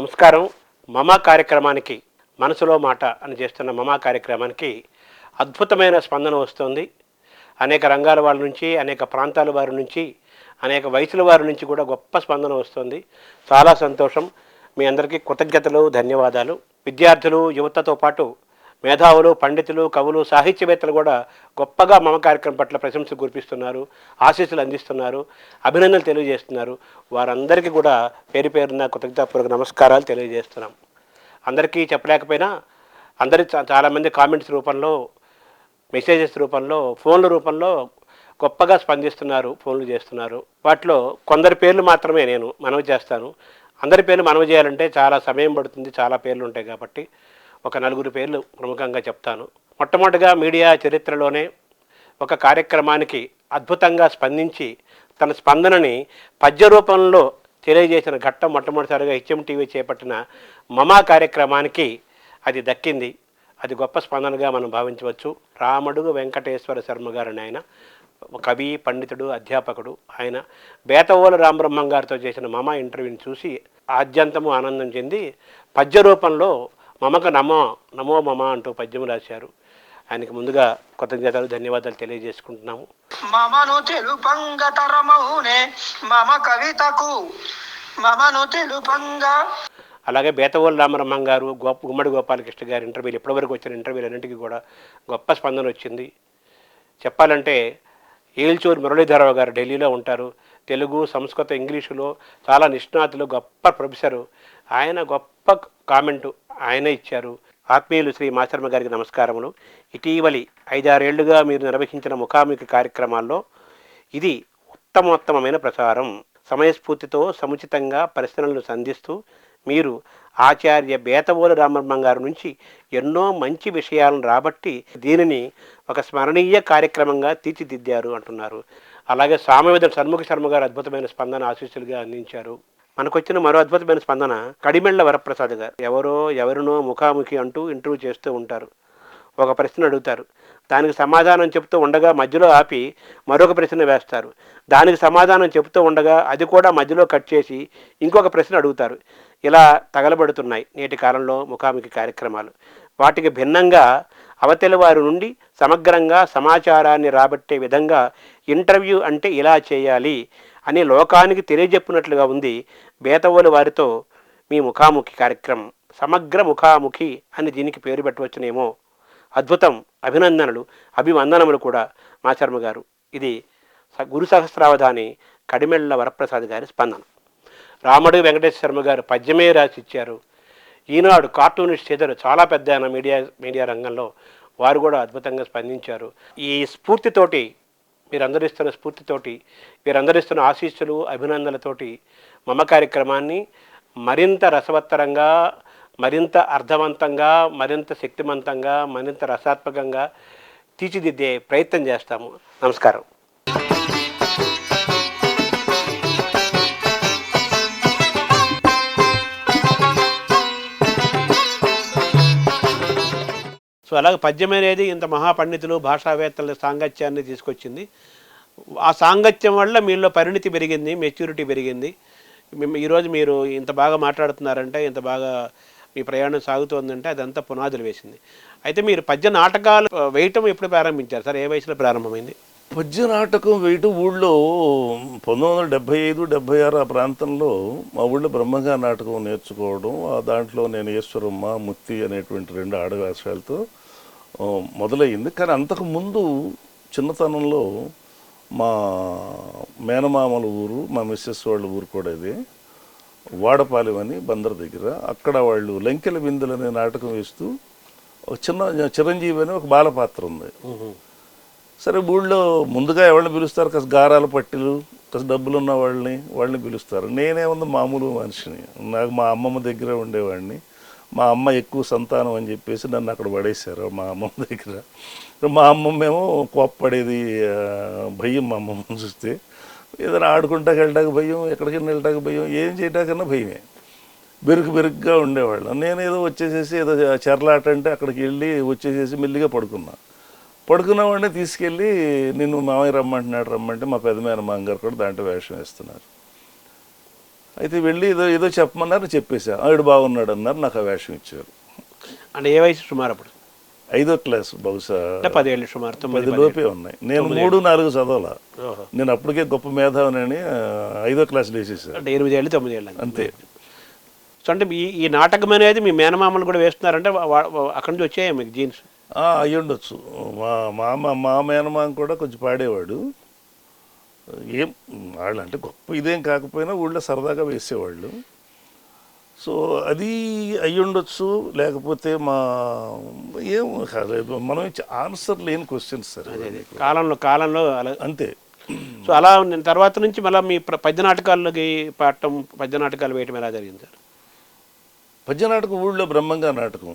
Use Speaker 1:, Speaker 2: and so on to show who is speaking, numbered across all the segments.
Speaker 1: నమస్కారం. మమా కార్యక్రమానికి మనసులో మాట అని చేస్తున్న మమా కార్యక్రమానికి అద్భుతమైన స్పందన వస్తుంది. అనేక రంగాల వారి నుంచి, అనేక ప్రాంతాల వారి నుంచి, అనేక వయసుల వారి నుంచి కూడా గొప్ప స్పందన వస్తుంది. చాలా సంతోషం. మీ అందరికీ కృతజ్ఞతలు, ధన్యవాదాలు. విద్యార్థులు, యువతతో పాటు మేధావులు, పండితులు, కవులు, సాహిత్యవేత్తలు కూడా గొప్పగా మమ కార్యక్రమం పట్ల ప్రశంసలు కురిపిస్తున్నారు, ఆశీస్సులు అందిస్తున్నారు, అభినందనలు తెలియజేస్తున్నారు. వారందరికీ కూడా పేరు పేరున కృతజ్ఞతాపూర్వక నమస్కారాలు తెలియజేస్తున్నాం. అందరికీ చెప్పలేకపోయినా చాలామంది కామెంట్స్ రూపంలో, మెసేజెస్ రూపంలో, ఫోన్ల రూపంలో గొప్పగా స్పందిస్తున్నారు, ఫోన్లు చేస్తున్నారు. వాటిలో కొందరి పేర్లు మాత్రమే నేను మనవి చేస్తాను. అందరి పేర్లు మనవి చేయాలంటే చాలా సమయం పడుతుంది, చాలా పేర్లు ఉంటాయి కాబట్టి ఒక నలుగురు పేర్లు ప్రముఖంగా చెప్తాను. మొట్టమొదటిగా మీడియా చరిత్రలోనే ఒక కార్యక్రమానికి అద్భుతంగా స్పందించి తన స్పందనని పద్య రూపంలో తెలియజేసిన ఘట్టం మొట్టమొదటిసారిగా HMTV చేపట్టిన మమా కార్యక్రమానికి అది దక్కింది. అది గొప్ప స్పందనగా మనం భావించవచ్చు. రామడుగు వెంకటేశ్వర శర్మ గారని ఆయన కవి, పండితుడు, అధ్యాపకుడు. ఆయన బేతవోలు రామబ్రహ్మం గారితో చేసిన మమా ఇంటర్వ్యూని చూసి ఆద్యంతము ఆనందం చెంది పద్య రూపంలో మమకు నమో మమ అంటూ పద్యం రాశారు. ఆయనకి ముందుగా కృతజ్ఞతలు, ధన్యవాదాలు తెలియజేసుకుంటున్నాము.
Speaker 2: మమను తెలుపంగ తరమౌనే మమ కవితకు మమను తెలుపంగ.
Speaker 1: అలాగే బేతవోలు రామబ్రహ్మం గారు, గుమ్మడి గోపాలకృష్ణ గారి ఇంటర్వ్యూలు, ఇప్పటివరకు వచ్చిన ఇంటర్వ్యూలన్నింటికీ కూడా గొప్ప స్పందన వచ్చింది. చెప్పాలంటే ఏల్చూరు మురళీధరరావు గారు ఢిల్లీలో ఉంటారు. తెలుగు, సంస్కృత, ఇంగ్లీషులో చాలా నిష్ణాతులు, గొప్ప ప్రొఫెసరు. ఆయన గొప్ప కామెంటు ఆయన ఇచ్చారు. ఆత్మీయులు శ్రీ మాచర్మ గారికి నమస్కారములు. ఇటీవలి 5-6 ఏళ్లుగా మీరు నిర్వహించిన ముఖాముఖి కార్యక్రమాల్లో ఇది ఉత్తమోత్తమైన ప్రసారం. సమయస్ఫూర్తితో సముచితంగా ప్రశ్నలను సంధిస్తూ మీరు ఆచార్య బేతవోలు రామబ్రహ్మం గారి నుంచి ఎన్నో మంచి విషయాలను రాబట్టి దీనిని ఒక స్మరణీయ కార్యక్రమంగా తీర్చిదిద్దారు అంటున్నారు. అలాగే సామవేద షణ్ముఖ శర్మ గారు అద్భుతమైన స్పందన ఆశీస్సులుగా అందించారు. మనకొచ్చిన మరో అద్భుతమైన స్పందన కడిమెళ్ల వరప్రసాద్ గారు. ఎవరినో ముఖాముఖి అంటూ ఇంటర్వ్యూ చేస్తూ ఉంటారు. ఒక ప్రశ్న అడుగుతారు, దానికి సమాధానం చెప్తూ ఉండగా మధ్యలో ఆపి మరొక ప్రశ్న వేస్తారు. దానికి సమాధానం చెప్తూ ఉండగా అది కూడా మధ్యలో కట్ చేసి ఇంకొక ప్రశ్న అడుగుతారు. ఇలా తగలబడుతున్నాయి నేటి కాలంలో ముఖాముఖి కార్యక్రమాలు. వాటికి భిన్నంగా అవతలి వారి నుండి సమగ్రంగా సమాచారాన్ని రాబట్టే విధంగా ఇంటర్వ్యూ అంటే ఇలా చేయాలి అని లోకానికి తెలియజెప్పినట్లుగా ఉంది బేతవోలు వారితో మీ ముఖాముఖి కార్యక్రమం. సమగ్ర ముఖాముఖి అని దీనికి పేరు పెట్టవచ్చునేమో. అద్భుతం. అభినందనలు, అభివందనములు కూడా మాచర్మ గారు. ఇది గురు సహస్రావధాని కడిమెళ్ల వరప్రసాద్ గారి స్పందన. రామడుగు వెంకటేశ్వర శర్మ గారు పద్యమే రాసి ఇచ్చారు. ఈనాడు కార్టూనిస్ట్ చేశారు, చాలా పెద్ద ఆయన మీడియా రంగంలో. వారు కూడా అద్భుతంగా స్పందించారు. ఈ స్ఫూర్తితోటి, మీరందరిస్తున్న స్ఫూర్తితోటి, మీరందరిస్తున్న ఆశీస్సులు, అభినందనలతోటి మమ కార్యక్రమాన్ని మరింత రసవత్తరంగా, మరింత అర్థవంతంగా, మరింత శక్తివంతంగా, మరింత రసాత్మకంగా తీర్చిదిద్దే ప్రయత్నం చేస్తాము. నమస్కారం. సో అలాగే పద్యం అనేది ఇంత మహాపండితులు, భాషావేత్తల సాంగత్యాన్ని తీసుకొచ్చింది. ఆ సాంగత్యం వల్ల మీలో పరిణితి పెరిగింది, మెచ్యూరిటీ పెరిగింది. ఈరోజు మీరు ఇంత బాగా మాట్లాడుతున్నారంటే, ఇంత బాగా మీ ప్రయాణం సాగుతోందంటే అదంతా పునాదులు వేసింది. అయితే మీరు పద్య నాటకాలు వేయటం ఎప్పుడు ప్రారంభించారు సార్? ఏ వయసులో ప్రారంభమైంది
Speaker 3: పద్య నాటకం వేయటం? ఊళ్ళో 1975-76 ఆ ప్రాంతంలో మా ఊళ్ళో బ్రహ్మంగారి నాటకం నేర్చుకోవడం, దాంట్లో నేను ఈశ్వరమ్మ, ముక్తి అనేటువంటి 2 ఆడవేషాలతో మొదలయ్యింది. కానీ అంతకుముందు చిన్నతనంలో మా మేనమామల ఊరు, మా మిస్సెస్ వాళ్ళ ఊరు కూడా ఇది వాడపాలెం అని బందర్ దగ్గర. అక్కడ వాళ్ళు లంకెల బిందులు అనే నాటకం వేస్తూ ఒక చిరంజీవి అని ఒక బాలపాత్ర ఉంది. సరే ఊళ్ళో ముందుగా ఎవరిని పిలుస్తారు? కాస్త గారాల పట్టిలు, కాస్త డబ్బులు ఉన్న వాళ్ళని పిలుస్తారు. నేనేముంది మామూలు మనిషిని. నాకు మా అమ్మమ్మ దగ్గర ఉండేవాడిని. మా అమ్మ ఎక్కువ సంతానం అని చెప్పేసి నన్ను అక్కడ పడేశారు మా అమ్మమ్మ దగ్గర. మా అమ్మమ్మేమో కోప్పడేది, భయం మా అమ్మమ్మ చూస్తే. ఏదైనా ఆడుకుంటాకి వెళ్ళటానికి భయం, ఎక్కడికైనా వెళ్ళటానికి భయం, ఏం చేయటాకన్నా భయమే. బెరుకుగా ఉండేవాళ్ళం. నేనేదో వచ్చేసేసి ఏదో చెరలాట అంటే అక్కడికి వెళ్ళి వచ్చేసేసి మెల్లిగా పడుకున్నవాడిని తీసుకెళ్ళి నిన్ను మామయ్య రమ్మంటే మా పెద్దమైన మామగారు కూడా దాంట్లో వేషం వేస్తున్నారు. అయితే వెళ్ళి ఏదో ఏదో చెప్పమన్నారు, చెప్పేశా. ఆవిడ బాగున్నాడు అన్నారు, నాకు ఆ వేషం ఇచ్చారు.
Speaker 1: అంటే ఏ వయసు సుమారు అప్పుడు?
Speaker 3: 5వ క్లాస్ బహుశా,
Speaker 1: అంటే 10 ఏళ్ళు సుమారు,
Speaker 3: 10 లోపే ఉన్నాయి. నేను 3, 4 చదవాలా, నేను అప్పటికే గొప్ప మేధావిని 5వ క్లాస్ వేసేసాను.
Speaker 1: అంటే 8 ఏళ్ళు 9 ఏళ్ళు
Speaker 3: అంతే.
Speaker 1: సో అంటే ఈ నాటకం అనేది మీ మేనమామలు కూడా వేస్తున్నారంటే అక్కడి నుంచి వచ్చాయి మీకు జీన్స్?
Speaker 3: అయ్యి ఉండొచ్చు. మా మేనమామ కూడా కొంచెం పాడేవాడు. ఏం వాళ్ళు అంటే గొప్ప ఇదేం కాకపోయినా ఊళ్ళో సరదాగా వేసేవాళ్ళు. సో అది అయ్యి ఉండొచ్చు. లేకపోతే ఏం కాలేదు, మనం ఆన్సర్ లేని క్వశ్చన్స్ సార్
Speaker 1: కాలంలో అలా
Speaker 3: అంతే.
Speaker 1: సో అలా తర్వాత నుంచి మళ్ళీ మీ పద్య నాటకాల్లోకి పాడటం, పద్య నాటకాలు వేయటం ఎలా జరిగింది సార్?
Speaker 3: పద్య నాటకం ఊళ్ళో బ్రహ్మంగా నాటకం.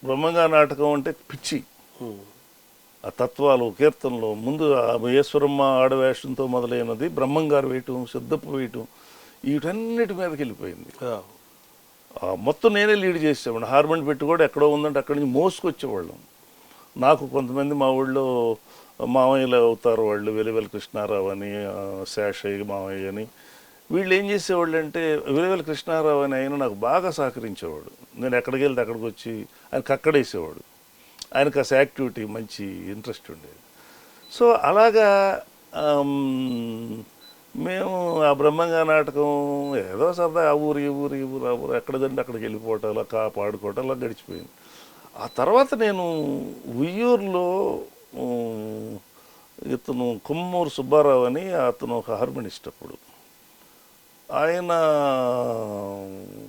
Speaker 3: బ్రహ్మంగా నాటకం అంటే పిచ్చి, ఆ తత్వాలు, కీర్తనలు. ముందు ఈశ్వరమ్మ ఆడవేషంతో మొదలైనది బ్రహ్మంగారు వేయటం, సిద్ధపు వేయటం, వీటన్నిటి మీదకి వెళ్ళిపోయింది. మొత్తం నేనే లీడ్ చేసేవాడిని. హార్మోని పెట్టి కూడా ఎక్కడో ఉందంటే అక్కడి నుంచి మోసుకొచ్చేవాళ్ళం. నాకు కొంతమంది మా ఊళ్ళో మామయ్యలు అవుతారు వాళ్ళు, వెలివెల కృష్ణారావు అని, శేషయ్య మామయ్య అని. వీళ్ళు ఏం చేసేవాళ్ళు అంటే, వెలివెల కృష్ణారావు అని ఆయన నాకు బాగా సహకరించేవాడు. నేను ఎక్కడికి వెళ్తే అక్కడికి వచ్చి ఆయనకు అక్కడేసేవాడు. ఆయనకు అసలు యాక్టివిటీ మంచి ఇంట్రెస్ట్ ఉండేది. సో అలాగా మేము ఆ బ్రహ్మంగా నాటకం ఏదో సరదా ఆ ఊరు ఈ ఊరు ఆ ఊరు ఎక్కడదండి అక్కడికి వెళ్ళిపోవటం, అలా పాడుకోవటం, అలా గడిచిపోయింది. ఆ తర్వాత నేను ఉయ్యూరులో ఇతను కొమ్మూరు సుబ్బారావు అని అతను ఒక హార్మోనిస్ట్. అప్పుడు ఆయన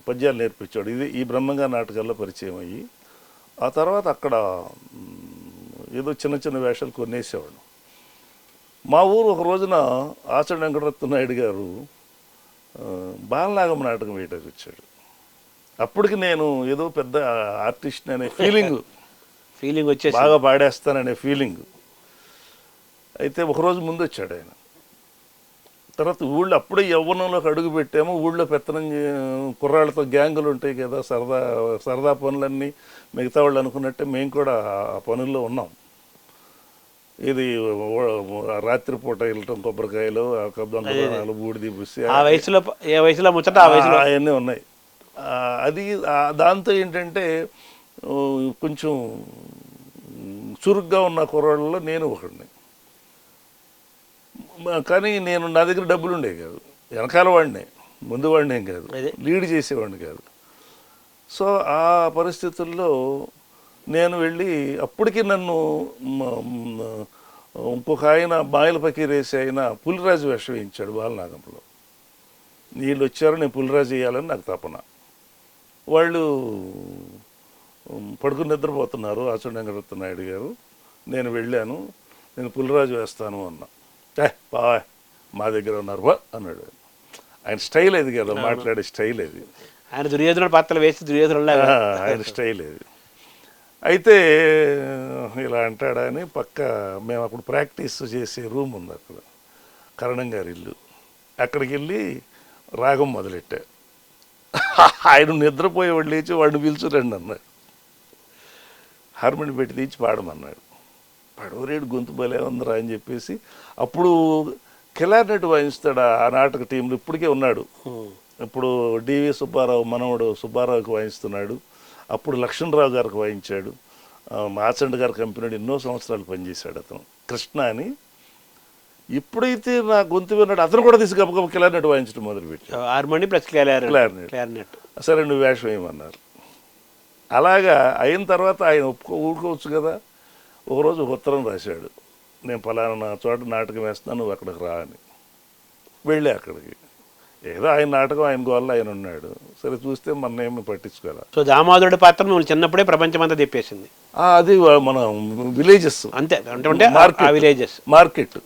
Speaker 3: పద్యాలు నేర్పించాడు. ఈ బ్రహ్మంగా నాటకాల్లో పరిచయం అయ్యి ఆ తర్వాత అక్కడ ఏదో చిన్న చిన్న వేషాలు కొనేసేవాడు. మా ఊరు ఒక రోజున ఆచరణ వెంకటరత్న నాయుడు గారు బాలనాగం నాటకం వేయటానికి వచ్చాడు. అప్పటికి నేను ఏదో పెద్ద ఆర్టిస్ట్ అనే ఫీలింగ్
Speaker 1: వచ్చేసి
Speaker 3: బాగా పాడేస్తాననే ఫీలింగ్. అయితే ఒకరోజు ముందు వచ్చాడు ఆయన. తర్వాత ఊళ్ళో అప్పుడే యవ్వనంలోకి అడుగు పెట్టాము. ఊళ్ళో పెత్తనం కుర్రాళ్ళతో గ్యాంగులు ఉంటాయి కదా, సరదా పనులన్నీ మిగతా వాళ్ళు అనుకున్నట్టే మేము కూడా ఆ పనుల్లో ఉన్నాం. ఇది రాత్రిపూట వెళ్ళటం, కొబ్బరికాయలు, దొంగతనాలు, బూడిది బుస్సి, అవన్నీ ఉన్నాయి. అది దాంతో ఏంటంటే కొంచెం చురుగ్గా ఉన్న కుర్రాళ్ళలో నేను ఒకడిని. కానీ నా దగ్గర డబ్బులు ఉండేవి కాదు. వెనకాల వాడినే, ముందు వాడిని ఏం కాదు, లీడ్ చేసేవాడిని కాదు. సో ఆ పరిస్థితుల్లో నేను వెళ్ళి, అప్పటికి నన్ను ఇంకొక ఆయన బాయిల పకీరేసి ఆయన పులిరాజు వేషం వేయించాడు బాలనాగంలో. వీళ్ళు వచ్చారు, నేను పులిరాజు వేయాలని నాకు తపన. వాళ్ళు పడుకుని నిద్రపోతున్నారు, ఆచరణ వెంకటరత్న నాయుడు గారు. నేను వెళ్ళాను, నేను పులిరాజు వేస్తాను అన్నా. బావా మా దగ్గర ఉన్నారు బా అన్నాడు. ఆయన స్టైల్ అది కదా, మాట్లాడే స్టైల్ అది.
Speaker 1: ఆయన దుర్యోధనుడు పాత్రలు వేసి దుర్యోధనుడు
Speaker 3: ఆయన స్టైల్ అది. అయితే ఇలా అంటాడా అని పక్క మేము అప్పుడు ప్రాక్టీస్ చేసే రూమ్ ఉంది అక్కడ, కరణం గారి ఇల్లు. అక్కడికి వెళ్ళి రాగం మొదలెట్టా. ఆయన నిద్రపోయేవాడు లేచి వాడిని పిలుచురండి అన్నాడు. హార్మోని పెట్టి తీసి పాడమన్నాడు. పడవరేడు గొంతు భలే ఉందిరా అని చెప్పేసి, అప్పుడు కిలార్నెట్ వాయిస్తాడు ఆ నాటక టీంలో, ఇప్పటికే ఉన్నాడు. ఇప్పుడు డివి సుబ్బారావు మనవడు సుబ్బారావుకి వాయిస్తున్నాడు. అప్పుడు లక్ష్మణరావు గారికి వాయించాడు. మాచండ్ గారి కంపెనీలో ఎన్నో సంవత్సరాలు పనిచేశాడు అతను, కృష్ణ అని. ఇప్పుడైతే నా గొంతు విన్నాడు, అతను కూడా తీసి గబగబ కిలార్నెట్ వాయించడం మొదలుపెట్టాడు.
Speaker 1: Harmony plus clarinet.
Speaker 3: సరే నువ్వు వేషం వేయమన్నారు. అలాగా అయిన తర్వాత ఆయన ఊరుకోవచ్చు కదా. ఒకరోజు ఉత్తరం రాశాడు, నేను ఫలానా చోట నాటకం వేస్తున్నాను, నువ్వు అక్కడికి రా అని. వెళ్ళి అక్కడికి ఏదో ఆయన నాటకం ఆయన గోల్లో ఆయన ఉన్నాడు. సరే చూస్తే మన ఏమి పట్టించుకోరా.
Speaker 1: సో దామోదరుడి పాత్ర నువ్వు చిన్నప్పుడే ప్రపంచమంతా తెప్పేసింది.
Speaker 3: అది మన విలేజెస్
Speaker 1: అంతే,
Speaker 3: మార్కెట్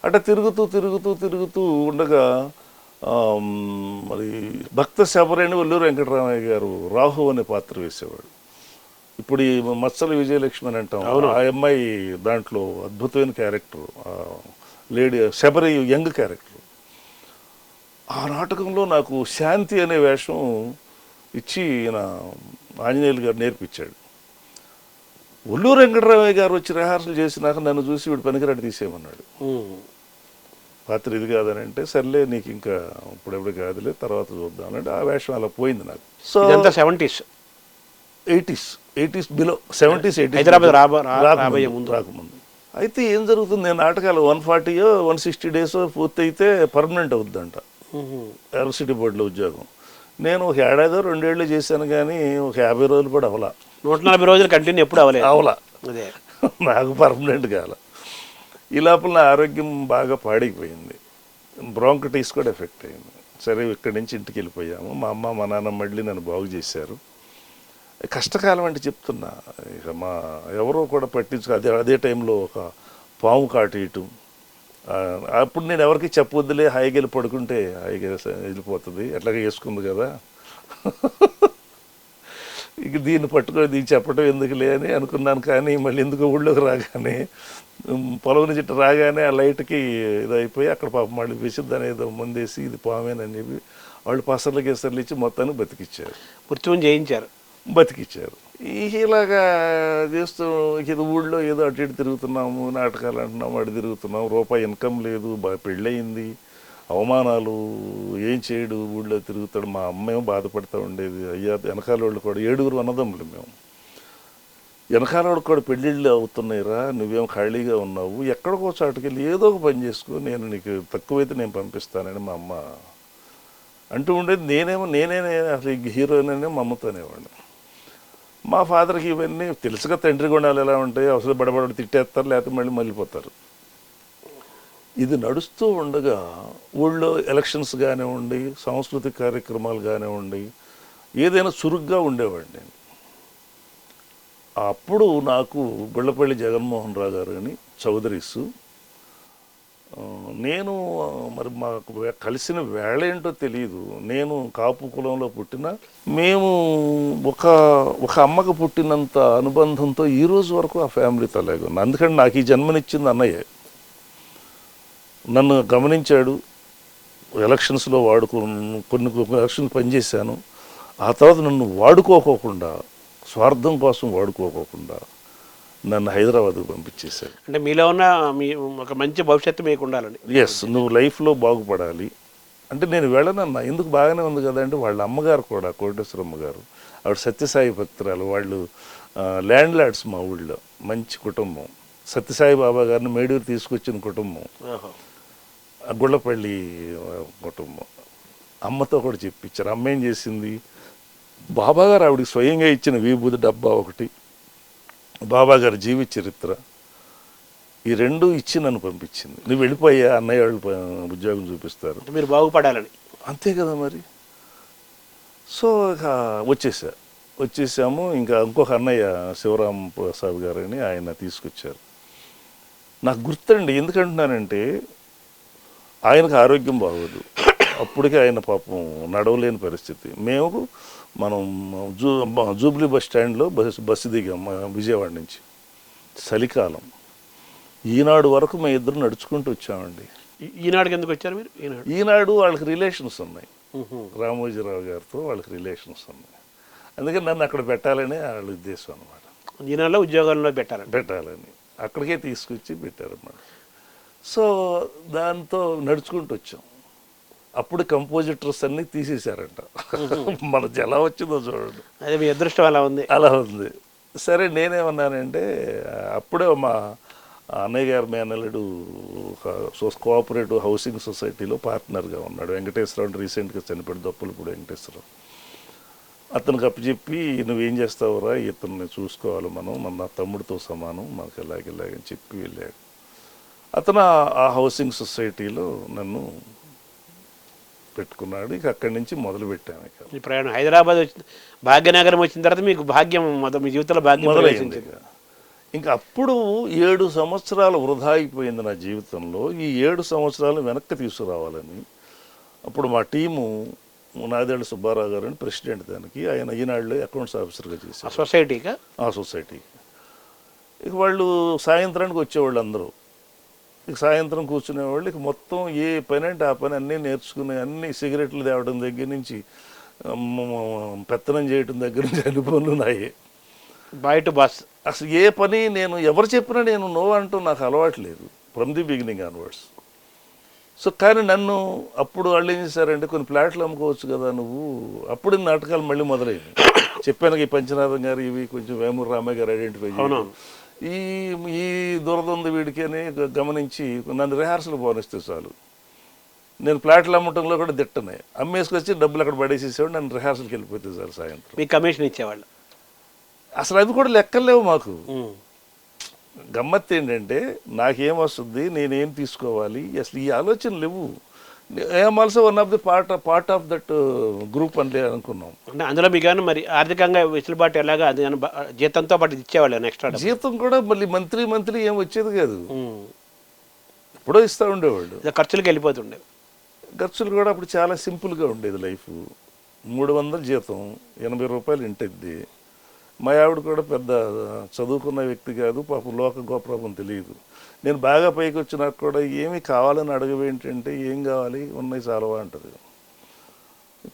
Speaker 3: అంటే తిరుగుతూ ఉండగా మరి భక్త శబరేణి వల్లూరు వెంకటరామయ్య గారు రాహు అనే పాత్ర వేసేవాడు. ఇప్పుడు ఈ మత్సల విజయలక్ష్మి అని అంటాం, ఆ అమ్మాయి దాంట్లో అద్భుతమైన character, lady Shabari young character. ఆ నాటకంలో నాకు శాంతి అనే వేషం ఇచ్చి ఈయన ఆంజనేయులు గారు నేర్పించాడు. ఒల్లూరు వెంకటరామయ్య గారు వచ్చి రిహార్సల్ చేసినాక నన్ను చూసి వీడు పనికిరాడు తీసేయమన్నాడు. పాత్ర ఇది కాదని అంటే సర్లే నీకు ఇంకా ఇప్పుడెప్పుడు కాదులే తర్వాత చూద్దాం అంటే ఆ వేషం అలా పోయింది నాకు. సో
Speaker 1: ఇదంతా 70s
Speaker 3: 80s below 70s 80s
Speaker 1: Hyderabad రాబోయే ముందు.
Speaker 3: రాకముందు. అయితే ఏం జరుగుతుంది, నేను నాటకాలు 140 160 డేస్ పూర్తయితే పర్మనెంట్ అవుద్దంట ఎలక్ట్రిసిటీ బోర్డులో ఉద్యోగం. నేను ఒక ఏడాదో 2 ఏళ్ళు చేశాను కానీ ఒక 50 రోజులు కూడా అవలా.
Speaker 1: 140 రోజులు కంటిన్యూ ఎప్పుడు అవ్వలేదు.
Speaker 3: అవలా
Speaker 1: అదే
Speaker 3: నాకు పర్మనెంట్ కాల. ఈ లోపల నా ఆరోగ్యం బాగా పాడైపోయింది, బ్రాంకటైటిస్ కూడా ఎఫెక్ట్ అయింది. సరే ఇక్కడి నుంచి ఇంటికి వెళ్ళిపోయాము. మా అమ్మ మా నాన్న మళ్ళీ నన్ను బాగు చేశారు. కష్టకాలం అంటే చెప్తున్నా, ఇక మా ఎవరో కూడా పట్టించుకో. అదే టైంలో ఒక పాము కాటేయటం, అప్పుడు నేను ఎవరికి చెప్పొద్దులే, హాయిగా వెళ్ళి పడుకుంటే హాయిగా వెళ్ళిపోతుంది, ఎట్లాగా వేసుకుంది కదా, ఇక దీన్ని పట్టుకొని దీన్ని చెప్పడం ఎందుకులే అని అనుకున్నాను. కానీ మళ్ళీ ఎందుకు ఊళ్ళోకి రాగానే పొలం నుంచి రాగానే ఆ లైట్కి ఇదైపోయి అక్కడ పాపం మళ్ళీ విసిద్దని ఏదో ముందేసి ఇది పామేనని చెప్పి వాళ్ళు పసర్లు గీసర్లు ఇచ్చి మొత్తాన్ని బతికిచ్చారు,
Speaker 1: మృత్యుం చేయించారు,
Speaker 3: బతికిచ్చారు. ఇలాగా చేస్తూ ఇది ఊళ్ళో ఏదో అటు ఇటు తిరుగుతున్నాము, నాటకాలు అంటున్నాము, అటు తిరుగుతున్నాము, రూపాయి ఇన్కమ్ లేదు, పెళ్ళయింది, అవమానాలు, ఏం చేయడు, ఊళ్ళో తిరుగుతాడు. మా అమ్మేమో బాధపడుతూ ఉండేది. అయ్యా వెనకాల వాళ్ళు కూడా 7 అన్నదమ్ములు మేము, వెనకాల వాళ్ళు కూడా పెళ్ళిళ్ళు అవుతున్నాయిరా, నువ్వేం ఖాళీగా ఉన్నావు, ఎక్కడికో చాటుకెళ్ళి ఏదో ఒక పని చేసుకో, నేను నీకు తక్కువైతే నేను పంపిస్తానని మా అమ్మ అంటూ ఉండేది. నేనే అసలు హీరోయిన్ మా అమ్మతోనేవాడిని. మా ఫాదర్కి ఇవన్నీ తెలుసుగా, తండ్రి గుణాలు ఎలా ఉంటాయి, అవసరం బడబడి తిట్టేస్తారు, లేకపోతే మళ్ళీ మళ్ళీపోతారు. ఇది నడుస్తూ ఉండగా ఊళ్ళో ఎలక్షన్స్ కానివ్వండి, సాంస్కృతిక కార్యక్రమాలు కానివ్వండి, ఏదైనా చురుగ్గా ఉండేవాడిని నేను. అప్పుడు నాకు గుళ్ళపల్లి జగన్మోహన్ రావు గారు అని చౌదరీసు, నేను మరి మాకు కలిసిన వేళ ఏంటో తెలియదు. నేను కాపు కులంలో పుట్టిన, మేము ఒక అమ్మకు పుట్టినంత అనుబంధంతో ఈ రోజు వరకు ఆ ఫ్యామిలీతో లేకు. అందుకని నాకు ఈ జన్మనిచ్చింది అన్నయ్య. నన్ను గమనించాడు, ఎలక్షన్స్లో కొన్ని ఎలక్షన్స్ పనిచేశాను. ఆ తర్వాత నన్ను వాడుకోకుండా, స్వార్థం కోసం వాడుకోకుండా నన్ను హైదరాబాద్కు పంపించేశాడు.
Speaker 1: అంటే మీలో ఉన్న ఒక మంచి భవిష్యత్తు మీకు ఉండాలని.
Speaker 3: ఎస్, నువ్వు లైఫ్లో బాగుపడాలి అంటే నేను వెళ్ళనన్నా. ఎందుకు, బాగానే ఉంది కదా అంటే వాళ్ళ అమ్మగారు కూడా, కోటేశ్వరమ్మ గారు, ఆవిడ సత్యసాయి భక్తురాలు, వాళ్ళు ల్యాండ్ లార్డ్స్ మా ఊళ్ళో, మంచి కుటుంబం. సత్యసాయి బాబా గారిని మేడూరు తీసుకొచ్చిన కుటుంబం, గుళ్ళపల్లి కుటుంబం. అమ్మతో కూడా చెప్పించారు. అమ్మ ఏం చేసింది, బాబాగారు ఆవిడకి స్వయంగా ఇచ్చిన విభూతి డబ్బా ఒకటి, బాబాగారి జీవిత చరిత్ర, ఈ 2 ఇచ్చి నన్ను పంపించింది. నువ్వు వెళ్ళిపోయా, అన్నయ్య వాళ్ళు ఉద్యోగం చూపిస్తారు,
Speaker 1: మీరు బాగుపడాలని.
Speaker 3: అంతే కదా మరి. సో ఇక వచ్చేసాము. ఇంకా ఇంకొక అన్నయ్య శివరాం ప్రసాద్ గారని ఆయన తీసుకొచ్చారు. నాకు గుర్తండి, ఎందుకంటున్నానంటే ఆయనకు ఆరోగ్యం బాగోదు, అప్పటికే ఆయన పాపం నడవలేని పరిస్థితి. మనం జూబ్లీ బస్ స్టాండ్లో బస్సు దిగాం విజయవాడ నుంచి, చలికాలం. ఈనాడు వరకు మేము ఇద్దరు నడుచుకుంటూ వచ్చామండి.
Speaker 1: ఈనాడుకి ఎందుకు వచ్చారు మీరు?
Speaker 3: ఈనాడు వాళ్ళకి రిలేషన్స్ ఉన్నాయి, రామోజీరావు గారితో వాళ్ళకి రిలేషన్స్ ఉన్నాయి. అందుకని నన్ను అక్కడ పెట్టాలని వాళ్ళ ఉద్దేశం అనమాట.
Speaker 1: ఈనాడులో ఉద్యోగాల్లో పెట్టాలని
Speaker 3: అక్కడికే తీసుకొచ్చి పెట్టారన్నమాట. సో దాంతో నడుచుకుంటూ వచ్చాం. అప్పుడు కంపోజిటర్స్ అన్నీ తీసేశారంట. మనకి ఎలా వచ్చిందో చూడండి,
Speaker 1: అదే మీ అదృష్టం అలా
Speaker 3: ఉంది. సరే నేనేమన్నానంటే, అప్పుడే మా అన్నయ్య గారి మేనల్లుడు ఒక కోఆపరేటివ్ హౌసింగ్ సొసైటీలో పార్ట్నర్గా ఉన్నాడు, వెంకటేశ్వరరావు అంటే రీసెంట్గా చనిపోయాడు, దప్పులపూడి వెంకటేశ్వరరావు. అతనికి అప్పచెప్పి, నువ్వేం చేస్తావురా, ఇతన్ని చూసుకోవాలి మనం, మన తమ్ముడితో సమానం, మనకు ఇలాగని చెప్పి వెళ్ళాడు. అతను ఆ హౌసింగ్ సొసైటీలో నన్ను పెట్టుకున్నాడు. ఇక అక్కడి నుంచి మొదలు పెట్టాను. ఇక
Speaker 1: ప్రయాణం హైదరాబాద్ భాగ్యనగరం వచ్చిన తర్వాత మీకు భాగ్యం, మీ జీవితంలో భాగ్యం
Speaker 3: మొదలైంది. ఇంకా అప్పుడు 7 సంవత్సరాలు వృధా అయిపోయింది నా జీవితంలో. ఈ 7 సంవత్సరాలు వెనక్కి తీసుకురావాలని అప్పుడు మా టీము, నాదేళ్ల సుబ్బారావు గారు అని ప్రెసిడెంట్, దానికి ఆయన ఈనాడులో అకౌంట్స్ ఆఫీసర్గా చేశారు ఆ సొసైటీకి. ఇక వాళ్ళు సాయంత్రానికి వచ్చేవాళ్ళు అందరూ. ఇక సాయంత్రం కూర్చునేవాళ్ళు. ఇక మొత్తం ఏ పని అంటే ఆ పని అన్నీ నేర్చుకునే, అన్ని సిగరెట్లు తేవడం దగ్గర నుంచి, పెత్తనం చేయడం దగ్గర నుంచి అన్ని పనులు నాయే.
Speaker 1: బయట బాస్
Speaker 3: అసలు ఏ పని నేను ఎవరు చెప్పినా నేను నో అంటూ నాకు అలవాటు లేదు, from the beginning onwards. So కానీ నన్ను అప్పుడు వాళ్ళు ఏం చేశారంటే కొన్ని ప్లాట్లు అమ్ముకోవచ్చు కదా నువ్వు, అప్పుడు నాటకాలు మళ్ళీ మొదలైంది. చెప్పాను ఈ పంచనాథం గారు ఇవి కొంచెం వేమూరు రామయ్య గారు ఐడెంటిఫై చేయాలి, ఈ ఈ దురద ఉంది వీడికి అని గమనించి నన్ను రిహార్సల్ పోనిస్తే చాలు, నేను ప్లాట్లు అమ్మటంలో కూడా దిట్టనే, అమ్మేసుకొచ్చి డబ్బులు అక్కడ పడేసేసేవాడు, నన్ను రిహార్సల్కి వెళ్ళిపోతే సార్ సాయంత్రం.
Speaker 1: మీకు కమిషన్ ఇచ్చేవాళ్ళు?
Speaker 3: అసలు అది కూడా లెక్కలేవు మాకు. గమ్మత్తు ఏంటంటే నాకేం వస్తుంది, నేనేం తీసుకోవాలి, అసలు ఈ ఆలోచన లేవు. I'm also one of the part of that group అని అనుకున్నాం.
Speaker 1: అంటే అందులో మీకు కానీ మరి ఆర్థికంగా వెసులుబాటు ఎలాగా, అది జీతంతో పాటు ఇచ్చేవాళ్ళు నెక్స్ట్?
Speaker 3: జీతం కూడా మళ్ళీ మంత్లీ ఏం వచ్చేది కాదు, ఎప్పుడో ఇస్తూ ఉండేవాళ్ళు.
Speaker 1: ఖర్చులకు వెళ్ళిపోతుండే.
Speaker 3: ఖర్చులు కూడా అప్పుడు చాలా సింపుల్గా ఉండేది లైఫ్. 300 జీతం, 80 రూపాయలు ఇంటిద్ది. మా ఆవిడ కూడా పెద్ద చదువుకున్న వ్యక్తి కాదు, పాపం లోక గోప్రభం తెలియదు. నేను బాగా పైకి వచ్చినాక కూడా ఏమి కావాలని అడగవేంటంటే ఏం కావాలి, ఉన్నాయి చాలవా అంటది.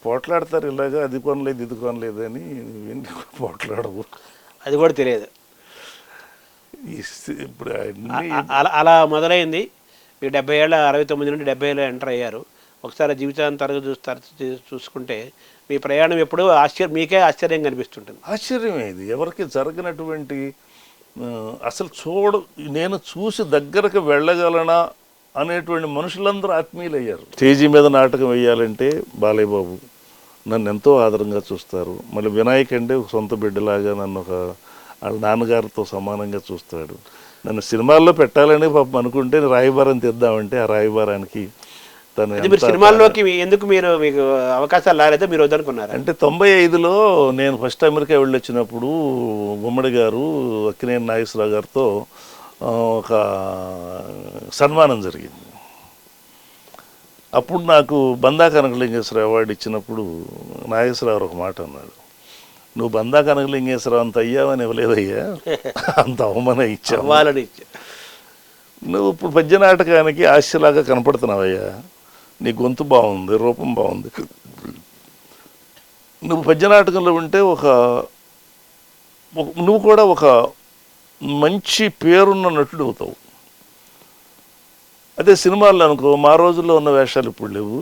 Speaker 3: పోట్లాడతారు ఇలాగా, అది కొనలేదు ఇది కొనలేదు అని, పోట్లాడవు.
Speaker 1: అది కూడా తెలియదు.
Speaker 3: ఇప్పుడు
Speaker 1: అలా మొదలైంది. మీరు 70 ఏళ్ళ 69 నుండి 70 ఏళ్ళు ఎంటర్ అయ్యారు. ఒకసారి జీవితాంతరంగా చూసుకుంటే మీ ప్రయాణం ఎప్పుడూ మీకే ఆశ్చర్యం కనిపిస్తుంటుంది.
Speaker 3: ఆశ్చర్యమే, ఇది ఎవరికి జరగనటువంటి, అసలు నేను చూసి దగ్గరకు వెళ్ళగలనా అనేటువంటి మనుషులందరూ ఆత్మీయులయ్యారు. స్టేజీ మీద నాటకం వేయాలంటే బాలయ్య బాబు నన్ను ఎంతో ఆదరంగా చూస్తారు. మళ్ళీ వినాయక్ అంటే ఒక సొంత బిడ్డలాగా నన్ను వాళ్ళ నాన్నగారితో సమానంగా చూస్తాడు. నన్ను సినిమాల్లో పెట్టాలని పాపం అనుకుంటే రాయబారం తెద్దామంటే ఆ రాయబారానికి
Speaker 1: మీరు సినిమాల్లోకి ఎందుకు మీకు అవకాశాలు రాలేదో మీరు వద్దనుకున్నారు?
Speaker 3: అంటే 95లో నేను ఫస్ట్ అమెరికా వెళ్ళొచ్చినప్పుడు గుమ్మడి గారు అక్కినేని నాగేశ్వరరావు గారితో ఒక సన్మానం జరిగింది. అప్పుడు నాకు బందా కనకలింగేశ్వరరావు అవార్డు ఇచ్చినప్పుడు నాగేశ్వరరావు ఒక మాట అన్నాడు, నువ్వు బందా కనకలింగేశ్వరరావు అంత అయ్యావని ఇవ్వలేదయ్యా, అంత అవమానం ఇచ్చావు, నువ్వు ఇప్పుడు పద్య నాటకానికి ఆశలాగా కనపడుతున్నావయ్యా, నీ గొంతు బాగుంది, రూపం బాగుంది, నువ్వు పద్యనాటకంలో ఉంటే నువ్వు కూడా ఒక మంచి పేరున్న నటుడు అవుతావు. అదే సినిమాల్లో అనుకో మా రోజుల్లో ఉన్న వేషాలు ఇప్పుడు లేవు,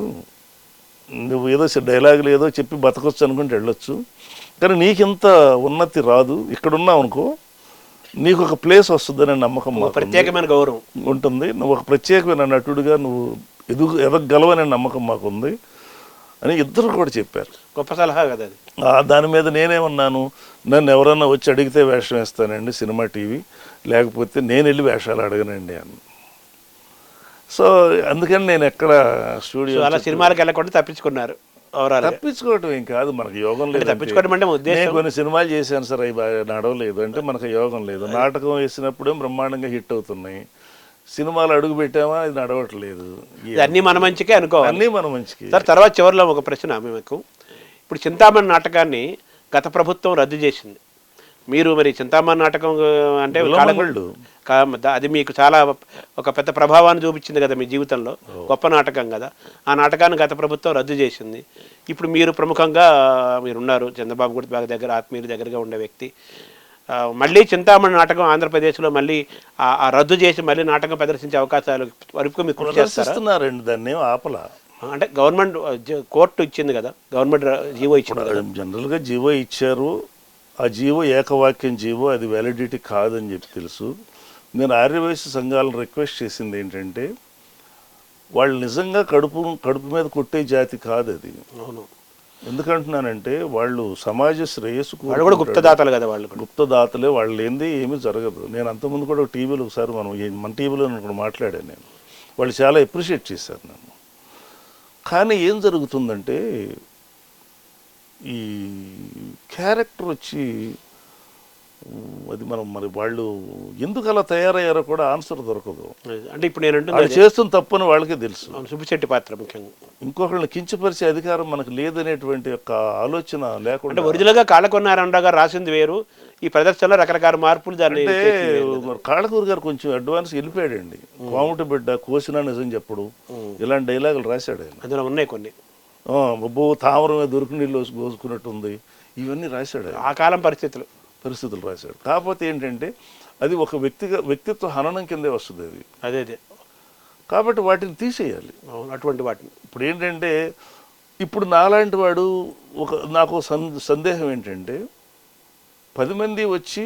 Speaker 3: నువ్వు ఏదో డైలాగులు ఏదో చెప్పి బతకొచ్చు అనుకుంటే వెళ్ళొచ్చు, కానీ నీకింత ఉన్నతి రాదు. ఇక్కడున్నావు అనుకో నీకు ఒక ప్లేస్ వస్తుందనే నమ్మకం,
Speaker 1: ప్రత్యేకమైన గౌరవం
Speaker 3: ఉంటుంది, నువ్వు ఒక ప్రత్యేకమైన నటుడిగా నువ్వు ఎదగలవనే నమ్మకం మాకుంది అని ఇద్దరు కూడా చెప్పారు.
Speaker 1: గొప్ప సలహా కదా అది.
Speaker 3: దాని మీద నేనేమన్నాను, నన్ను ఎవరన్నా వచ్చి అడిగితే వేషం వేస్తానండి సినిమా టీవీ, లేకపోతే నేను వెళ్ళి వేషాలు అడగనండి అని. సో అందుకని నేను ఎక్కడ స్టూడియో
Speaker 1: అలా సినిమాలకు వెళ్ళకుండా తప్పించుకున్నారు.
Speaker 3: తప్పించుకోవటం ఏం కాదు, మనకు యోగం లేదు.
Speaker 1: తప్పించుకోవడం అంటే
Speaker 3: నేను కొన్ని సినిమాలు చేశాను సార్, అవి నడవలేదు అంటే మనకు యోగం లేదు. నాటకం వేసినప్పుడే బ్రహ్మాండంగా హిట్ అవుతున్నాయి, సినిమాలు అడుగు పెట్టామా అది నడవట్లేదు.
Speaker 1: అన్నీ మన మంచికే అనుకోవాలి,
Speaker 3: అన్నీ మన మంచికి.
Speaker 1: సార్ తర్వాత చివరిలో ఒక ప్రశ్న మీకు. ఇప్పుడు చింతామణి నాటకాన్ని గత ప్రభుత్వం రద్దు చేసింది. మీరు మరి చింతామణి నాటకం అంటే అది మీకు చాలా ఒక పెద్ద ప్రభావాన్ని చూపించింది కదా మీ జీవితంలో, గొప్ప నాటకం కదా. ఆ నాటకాన్ని గత ప్రభుత్వం రద్దు చేసింది. ఇప్పుడు మీరు ప్రముఖంగా మీరున్నారు, చంద్రబాబు గుడి బాగా దగ్గర ఆత్మీయుల దగ్గరగా ఉండే వ్యక్తి. మళ్ళీ చింతామణి నాటకం ఆంధ్రప్రదేశ్లో మళ్ళీ ఆ రద్దు చేసి మళ్ళీ నాటకం ప్రదర్శించే అవకాశాలు వరకు మీరు కృషి చేస్తున్నారండి.
Speaker 3: దాన్ని ఆపలా
Speaker 1: అంటే గవర్నమెంట్ కోర్టు ఇచ్చింది కదా, గవర్నమెంట్ జీవో ఇచ్చింది.
Speaker 3: జనరల్గా జీవో ఇచ్చారు, ఆ జీవో ఏకవాక్యం జీవో, అది వ్యాలిడిటీ కాదని చెప్పి తెలుసు. నేను ఆర్యవైశ్య సంఘాలను రిక్వెస్ట్ చేసింది ఏంటంటే వాళ్ళు నిజంగా కడుపు మీద కొట్టే జాతి కాదు అది.
Speaker 1: అవును,
Speaker 3: ఎందుకంటున్నానంటే వాళ్ళు సమాజ శ్రేయస్సు
Speaker 1: కూడా గుప్తదాతలు కదా, వాళ్ళు
Speaker 3: గుప్తదాతలే, వాళ్ళు లేనిది ఏమీ జరగదు. నేను అంతకుముందు కూడా టీవీలో ఒకసారి మన టీవీలో కూడా మాట్లాడాను నేను, వాళ్ళు చాలా అప్రిషియేట్ చేశారు నన్ను. కానీ ఏం జరుగుతుందంటే ఈ క్యారెక్టర్ వచ్చి అది మరి వాళ్ళు ఎందుకు అలా తయారయ్యారో కూడా ఆన్సర్ దొరకదు.
Speaker 1: అంటే ఇప్పుడు నేను
Speaker 3: వాళ్ళు చేస్తున్న తప్పని వాళ్ళకే తెలుసు.
Speaker 1: సుబ్బిశెట్టి పాత్ర ముఖ్యంగా
Speaker 3: ఇంకొకళ్ళని కించపరిచే అధికారం మనకు లేదనేటువంటి యొక్క ఆలోచన లేకుండా,
Speaker 1: ఒరిజినల్గా కాళ్ళకొన్నారావు గారు రాసింది వేరు, ఈ ప్రదర్శనలో రకరకాల మార్పులు. దాన్ని
Speaker 3: కాళ్ళకూరు గారు కొంచెం అడ్వాన్స్ వెళ్ళిపోయాడండి. కోమటి బిడ్డ కోసినా నిజం చెప్పడు, ఇలాంటి డైలాగులు రాశాడు ఆయన.
Speaker 1: అందులో ఉన్నాయి కొన్ని,
Speaker 3: తామరమే దొరికి నీళ్ళు కోసుకున్నట్టుంది, ఇవన్నీ రాశాడు.
Speaker 1: ఆ కాలం పరిస్థితులు
Speaker 3: రాశాడు. కాకపోతే ఏంటంటే అది ఒక వ్యక్తిత్వ హననం కిందే వస్తుంది. అది
Speaker 1: అదే
Speaker 3: కాబట్టి వాటిని తీసేయాలి.
Speaker 1: అవును, అటువంటి వాటిని.
Speaker 3: ఇప్పుడు ఏంటంటే ఇప్పుడు నాలాంటి వాడు నాకు సందేహం ఏంటంటే 10 మంది వచ్చి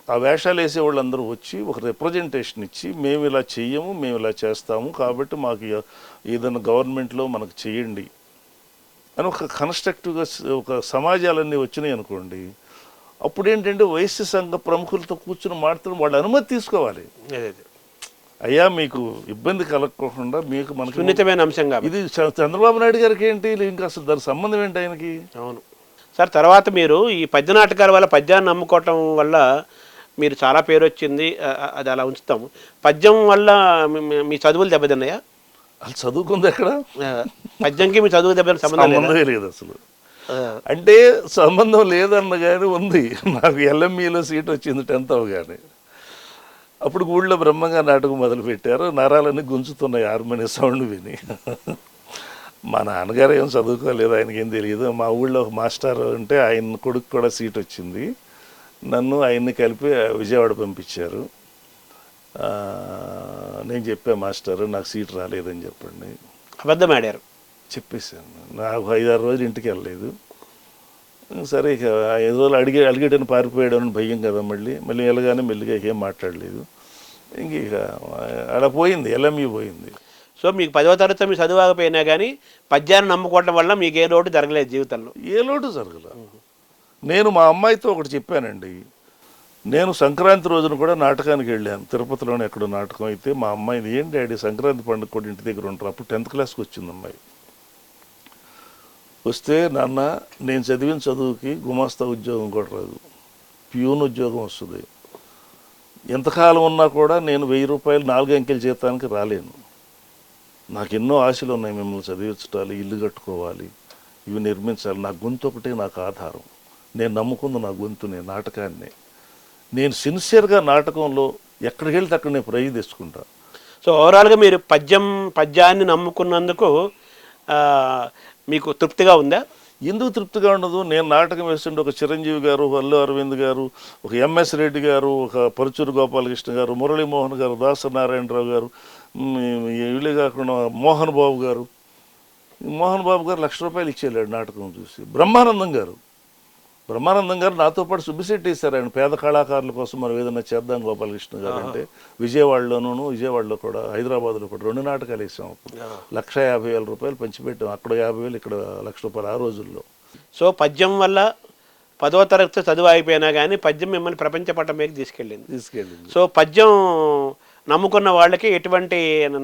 Speaker 3: ఆ వేషాలు వేసే వాళ్ళందరూ వచ్చి ఒక రిప్రజెంటేషన్ ఇచ్చి మేము ఇలా చెయ్యము, మేము ఇలా చేస్తాము, కాబట్టి మాకు ఏదైనా గవర్నమెంట్లో మనకు చేయండి అని ఒక కన్స్ట్రక్టివ్గా ఒక సమాజాలన్నీ వచ్చినాయి అనుకోండి, అప్పుడు ఏంటంటే వైశ్య సంఘ ప్రముఖులతో కూర్చుని మాట్లాడి వాళ్ళ అనుమతి తీసుకోవాలి. అయ్యా మీకు ఇబ్బంది కలగకుండా మీకు మనకు
Speaker 1: సున్నితమైన అంశం కాబట్టి.
Speaker 3: ఇది చంద్రబాబు నాయుడు గారికి ఏంటి ఇంకా అసలు దాని సంబంధం ఏంటి ఆయనకి?
Speaker 1: అవును సార్. తర్వాత మీరు ఈ పద్య నాటకాల వల్ల, పద్యాన్ని నమ్ముకోవటం వల్ల మీరు చాలా పేరు వచ్చింది, అది అలా ఉంచుతాము. పద్యం వల్ల మీ చదువులు దెబ్బతిన్నాయా?
Speaker 3: అసలు చదువుకుంది ఎక్కడ?
Speaker 1: పద్యంకి మీ చదువు దెబ్బతిన సంబంధమే
Speaker 3: లేదు అసలు. అంటే సంబంధం లేదన్న కానీ ఉంది. నాకు ఎల్ఎంఈలో సీట్ వచ్చింది 10th అవగానే. అప్పుడు ఊళ్ళో బ్రహ్మంగా నాటకం మొదలుపెట్టారు. నరాలన్నీ గుంజుతున్నాయి హార్మోనియం సౌండ్ విని. మా నాన్నగారు ఏం చదువుకోలేదు, ఆయనకి ఏం తెలియదు. మా ఊళ్ళో ఒక మాస్టర్ ఉంటే ఆయన కొడుకు కూడా సీట్ వచ్చింది. నన్ను ఆయన్ని కలిపి విజయవాడ పంపించారు. నేను చెప్పా మాస్టర్ నాకు సీట్ రాలేదని చెప్పండి.
Speaker 1: అబద్ధం ఆడారు.
Speaker 3: చెప్పేశాను. నాకు 5-6 రోజులు ఇంటికి వెళ్ళలేదు. సరే ఇక 5 రోజులు అడిగేటని పారిపోయాడని భయం కదా. మళ్ళీ వెళ్ళగానే మెల్లిగా ఏం మాట్లాడలేదు. ఇక అలా పోయింది, ఎల్ఎంఈ పోయింది.
Speaker 1: సో మీకు 10వ తరగతి మీ చదువుకపోయినా కానీ పద్యాన్ని నమ్ముకోవటం వల్ల మీకు ఏ లోటు జరగలేదు జీవితంలో?
Speaker 3: ఏ లోటు జరగలేదు. నేను మా అమ్మాయితో ఒకటి చెప్పానండి. నేను సంక్రాంతి రోజున కూడా నాటకానికి వెళ్ళాను. తిరుపతిలోనే ఎక్కడో నాటకం అయితే మా అమ్మాయిని, ఏం డాడీ సంక్రాంతి పండుగ కూడా ఇంటి దగ్గర ఉంటారు. అప్పుడు 10th క్లాస్కి వచ్చింది అమ్మాయి. వస్తే నాన్న నేను చదివిన చదువుకి గుమాస్తా ఉద్యోగం కూడా రాదు, ప్యూన్ ఉద్యోగం వస్తుంది. ఎంతకాలం ఉన్నా కూడా నేను 1000 రూపాయలు 4 అంకెల జీతానికి రాలేను. నాకు ఎన్నో ఆశలు ఉన్నాయి, మిమ్మల్ని చదివించాలి, ఇల్లు కట్టుకోవాలి, ఇవి నిర్మించాలి. నా గొంతు ఒకటే నాకు ఆధారం. నేను నమ్ముకుంది నా గొంతునే, నాటకాన్నే. నేను సిన్సియర్గా నాటకంలో ఎక్కడికి వెళ్తే అక్కడ నేను ప్రైజ్ తెచ్చుకుంటా.
Speaker 1: సో ఓవరాల్గా మీరు పద్యాన్ని నమ్ముకున్నందుకు మీకు తృప్తిగా ఉందా?
Speaker 3: ఎందుకు తృప్తిగా ఉండదు? నేను నాటకం వేస్తుంటే ఒక చిరంజీవి గారు, అల్లు అరవింద్ గారు, ఒక ఎంఎస్ రెడ్డి గారు, ఒక పరుచూరు గోపాలకృష్ణ గారు, మురళీమోహన్ గారు, దాసనారాయణరావు గారు, వీళ్ళే కాకుండా మోహన్ బాబు గారు ₹1,00,000 ఇచ్చేళ్ళాడు నాటకం చూసి. బ్రహ్మానందం గారు నాతో పాటు సుబ్బిశెట్టి ఇస్తారు. ఆయన పేద కళాకారుల కోసం మనం ఏదైనా చేద్దాం గోపాలకృష్ణ గారు అంటే విజయవాడలో కూడా హైదరాబాద్లో కూడా 2 నాటకాలు వేసాం. అప్పుడు ₹1,50,000 పంచిపెట్టాం. అక్కడ 50,000, ఇక్కడ ₹1,00,000 ఆ రోజుల్లో.
Speaker 1: సో పద్యం వల్ల 10వ తరగతి చదువు అయిపోయినా కానీ పద్యం మిమ్మల్ని ప్రపంచ పటం మీద తీసుకెళ్ళింది. సో పద్యం నమ్ముకున్న వాళ్ళకి ఎటువంటి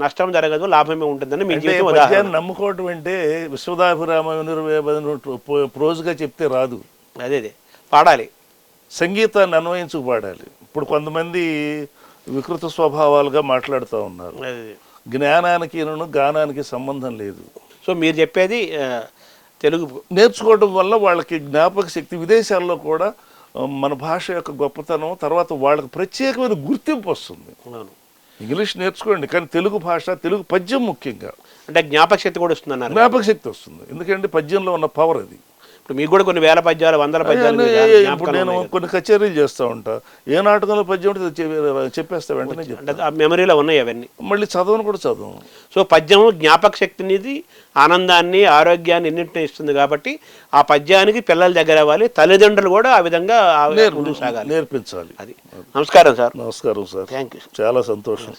Speaker 1: నష్టం జరగదు, లాభమే ఉంటుందని మీ జీవితం ఉదాహరణ.
Speaker 3: నమ్ముకోవటం అంటే విశ్వదాభిరామ ప్రోజుగా చెప్తే రాదు.
Speaker 1: అదే పాడాలి,
Speaker 3: సంగీతాన్ని అన్వయించుకు పాడాలి. ఇప్పుడు కొంతమంది వికృత స్వభావాలుగా మాట్లాడుతూ ఉన్నారు. జ్ఞానానికి గానానికి సంబంధం లేదు.
Speaker 1: సో మీరు చెప్పేది తెలుగు
Speaker 3: నేర్చుకోవడం వల్ల వాళ్ళకి జ్ఞాపక శక్తి, విదేశాల్లో కూడా మన భాష యొక్క గొప్పతనం, తర్వాత వాళ్ళకి ప్రత్యేకమైన గుర్తింపు వస్తుంది. ఇంగ్లీష్ నేర్చుకోండి కానీ తెలుగు భాష, తెలుగు పద్యం ముఖ్యంగా
Speaker 1: అంటే జ్ఞాపక శక్తి కూడా వస్తుంది అన్నారు.
Speaker 3: జ్ఞాపక శక్తి వస్తుంది, ఎందుకంటే పద్యంలో ఉన్న పవర్ అది.
Speaker 1: ఇప్పుడు మీకు కూడా కొన్ని వేల పద్యాలు, 100 పద్యాలు.
Speaker 3: ఇప్పుడు నేను కొన్ని కచేరీలు చేస్తూ ఉంటా, ఏ నాటకంలో పద్యం ఉంటే చెప్పేస్తా, వెంటనే చెప్తా.
Speaker 1: మెమరీలో ఉన్నాయి అవన్నీ.
Speaker 3: మళ్ళీ చదవను కూడా చదవను.
Speaker 1: సో పద్యం జ్ఞాపక శక్తినిది, ఆనందాన్ని, ఆరోగ్యాన్ని ఎన్నింటినీ ఇస్తుంది. కాబట్టి ఆ పద్యానికి పిల్లల దగ్గర అవ్వాలి, తల్లిదండ్రులు కూడా ఆ విధంగా ముందుకు సాగాలి,
Speaker 3: నేర్పించాలి.
Speaker 1: అది. నమస్కారం సార్.
Speaker 3: నమస్కారం సార్.
Speaker 1: Thank you.
Speaker 3: చాలా సంతోషం.